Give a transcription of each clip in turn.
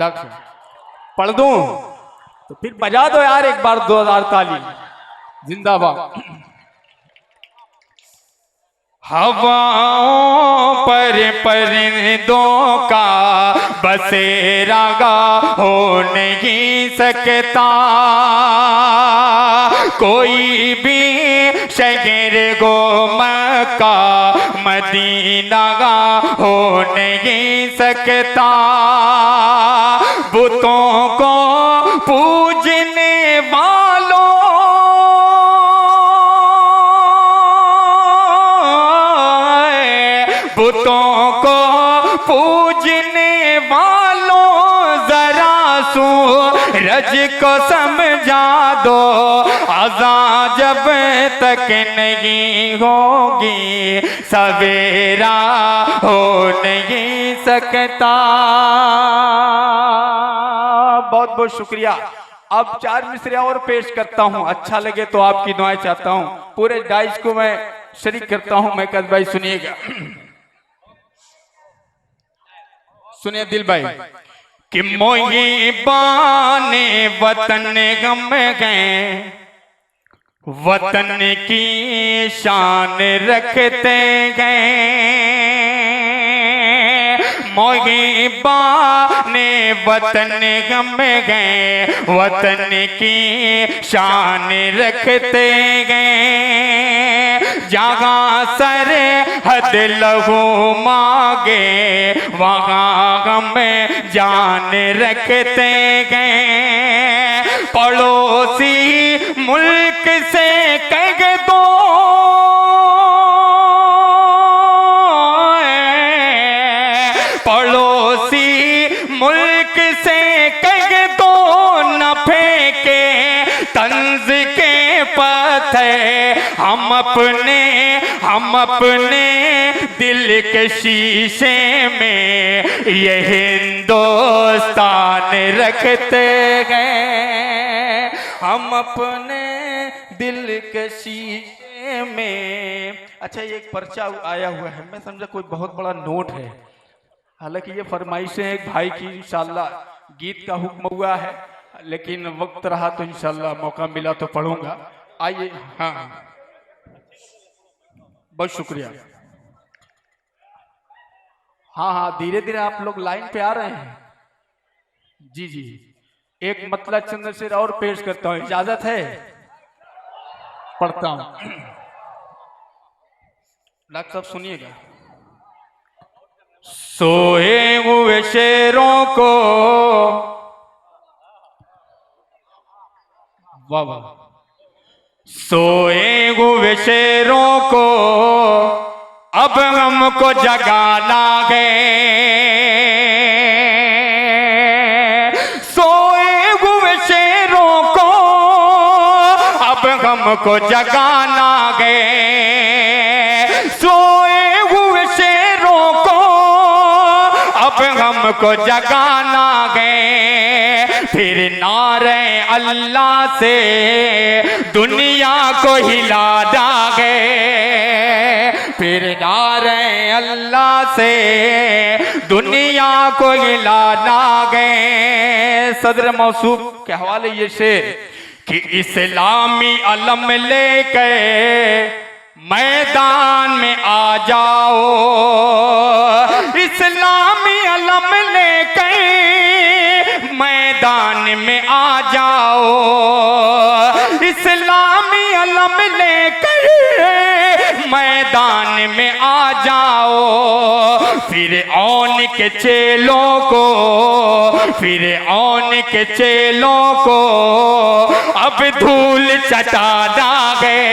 Doctor पढ़ दूं तो फिर बजा दो यार एक बार 2000 ताली। जिंदाबाद। हवाओं पर परिंदों का बसेरा हो नहीं सकता, कोई भी शहर गो मक्का मदीना हो नहीं सकता। बुतों को पूजने वालों बुतों को पूजने वालों जरा सूरज को समझा दो, अज़ां जब तक नहीं होगी सवेरा हो नहीं सकता। बहुत बहुत शुक्रिया। अब 4 मिसरे और पेश करता हूं, अच्छा लगे तो आपकी दुआएं चाहता हूं। पूरे डाइस को मैं शरीक करता हूं। मैं कद भाई सुनिएगा, सुनिए दिल भाई कि मोहिबाने वतन गम गए, वतन की शान रखते गए। मोहिबाने वतन गम गए, वतन की शान रखते गए। जहाँ सर हद लहू मांगे वहाँ गम जान रखते गए। पड़ोसी मुल्क से कह दो पड़ोसी मुल्क से कह दो न फेंके तंज के पत्थर। हम अपने दिल के शीशे में ये हिंदुस्तान रखते गए। हम अपने दिल के शीशे में। अच्छा, ये एक पर्चा आया हुआ है, मैं समझा कोई बहुत बड़ा नोट है। हालांकि ये फरमाइशें एक भाई की, इंशाल्लाह गीत का हुक्म हुआ है, लेकिन वक्त रहा तो इंशाल्लाह मौका मिला तो पढ़ूंगा। आइए। हाँ, बहुत शुक्रिया। हाँ, धीरे धीरे आप लोग लाइन पे आ रहे हैं। जी जी, एक मतलब चंद्र शेर और पेश करता हूँ, इजाजत है? पढ़ता हूँ। डॉक्टर साहब सुनिएगा। सोए हुए शेरों को, वाह वाह, सोए हुए शेरों को अब हमको जगाना गए। सोए हुए शेरों को अब हमको जगाना गए। सोए हुए शेरों को अब हमको जगाना गए। फिर नारे अल्लाह से दुनिया को हिला दागे। फिर नारे अल्लाह से दुनिया को हिला दागे। सदर मौसूफ के हवाले ये शेर कि इस्लामी अलम लेके मैदान में आ जाओ। इस्लामी अलम लेके मैदान में आ जाओ। इस्लामी अलम लेकर मैदान में आ जाओ। फिर औन के चेलों को, फिर औन के चेलों को अब धूल चटा दागे।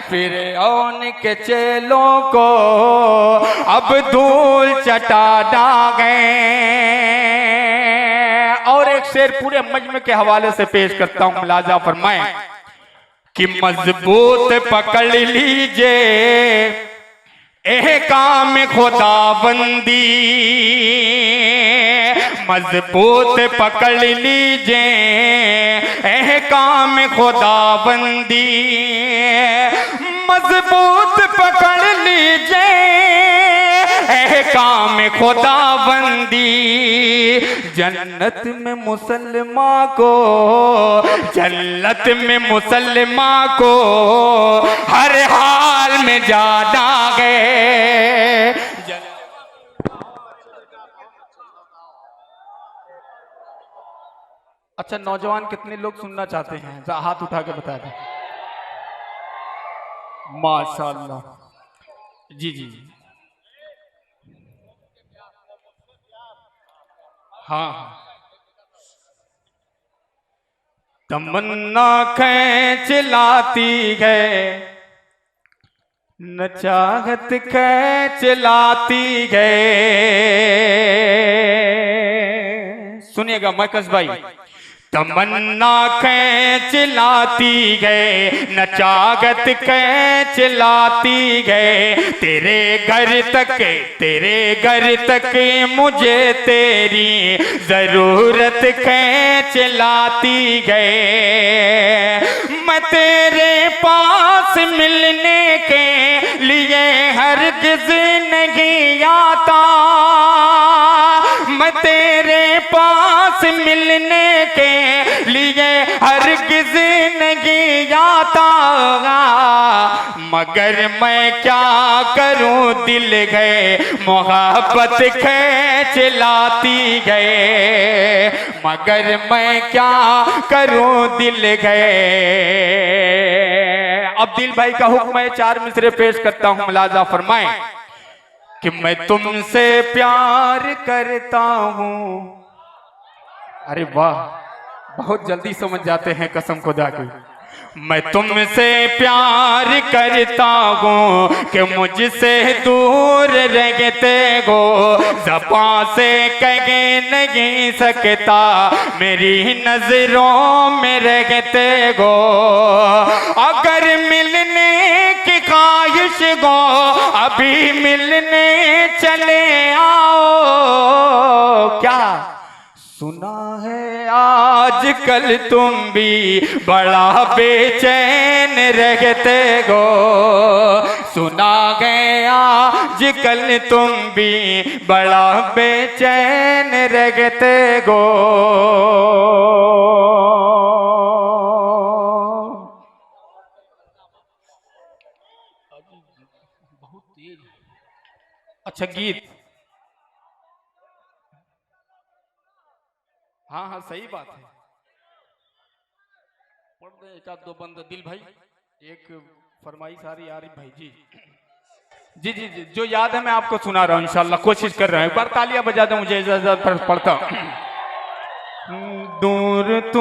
फिर औन के चेलों को अब धूल चटा दागे। और एक शेर पूरे मजमे के हवाले से पेश करता हूं, मुलाजा फरमाएं कि मजबूत पकड़ लीजिए एहकाम खुदाबंदी। मजबूत पकड़ लीजिए एहकाम खुदाबंदी। मजबूत पकड़ लीजिए अहकाम खुदाबंदी। जन्नत में मुसलमान को, जन्नत में मुसलमान को हर हाल में जाना है। अच्छा, नौजवान कितने लोग सुनना चाहते हैं? हाथ उठा के बता दें। माशाअल्लाह। जी जी हाँ। तमन्ना खींच लाती है, न चाहत खींच लाती है। सुनिएगा मरकज भाई। तमन्ना खींच लाती है, न चाहत खींच लाती है। तेरे घर तक मुझे तेरी जरूरत खींच लाती है। मैं तेरे पास मिलने के लिए हरगिज़ नहीं आता। मैं तेरे पास मिलने के लिए हरगिज़ नहीं आता। मगर मैं क्या करूं, दिल गए मोहब्बत खींच लाती गए। मगर मैं क्या करूं, दिल गए। अब दिल भाई का हुक्म है, 4 मिसरे पेश करता हूं, मुलाजा फरमाएं कि मैं तुमसे प्यार करता हूं। अरे वाह, बहुत जल्दी समझ जाते हैं कसम खुदा की। मैं तुमसे प्यार करता हूँ कि मुझसे दूर रहते हो। ज़बां से कह नहीं सकता, मेरी नजरों में रहते हो। अगर मिलने की ख्वाहिश हो, अभी मिलने चले आओ। क्या सुना है आजकल तुम भी बड़ा बेचैन रहते हो। सुना है आजकल तुम भी बड़ा बेचैन रहते हो। बहुत तेज। अच्छा गीत, हाँ हाँ सही बात है। पढ़ दे एक आध दो बंद। दिल भाई एक फरमाइश आ रही आरिफ भाई जी। जी जी जी, जो याद है मैं आपको सुना रहा हूँ इंशाल्लाह, कोशिश कर रहा हूँ। एक बार तालियां बजा दो, मुझे इजाजत पढ़ता। दूर